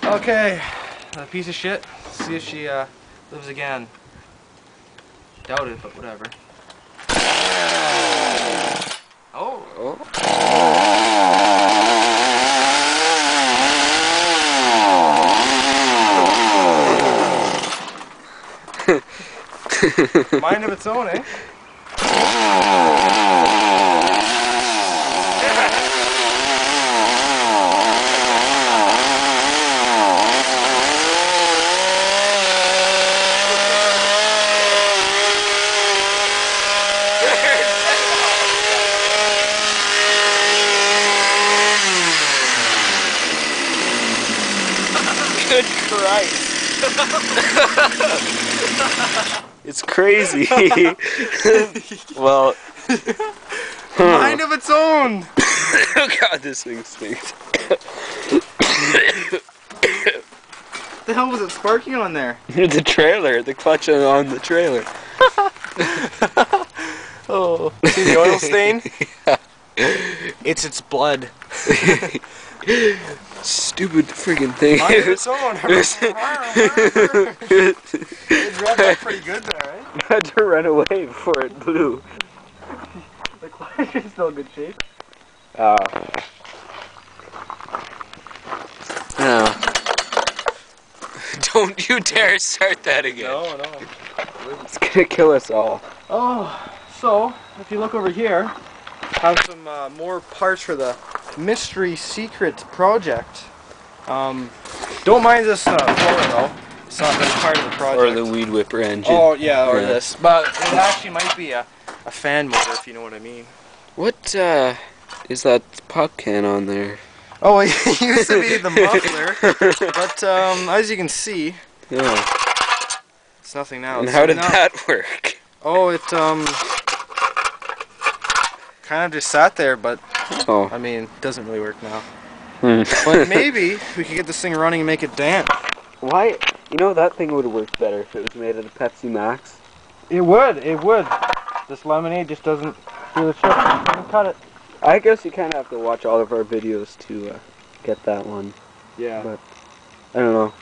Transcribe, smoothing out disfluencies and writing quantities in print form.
Okay, a piece of shit. Let's see if she lives again. Doubt it, but whatever. Oh. Mind of its own, eh? Good Christ. It's crazy. Well, Mind of its own. Oh God, this thing stinks. What the hell was it sparking on there? The trailer, the clutch on the trailer. Oh, see the oil stain? Yeah. It's its blood. Stupid freaking thing. Mind of its own. It revved up pretty good there, right? I had to run away before it blew. The clutch is still in good shape. No. Don't you dare start that again. No. It's gonna kill us all. Oh, so if you look over here, I have some more parts for the mystery secret project. Don't mind this floor though. It's not really part of the project. Or the weed whipper engine. Oh yeah, or this. But it actually might be a fan motor, if you know what I mean. What is that pop can on there? Oh, it used to be the muffler, but as you can see, Yeah. it's nothing now. And how did that work? Oh, it kind of just sat there, but Oh. I mean, it doesn't really work now. Hmm. But maybe we could get this thing running and make it dance. Why? You know, that thing would have worked better if it was made out of Pepsi Max. It would. This lemonade just doesn't do the trick. Doesn't cut it. I guess you kind of have to watch all of our videos to get that one. Yeah. But I don't know.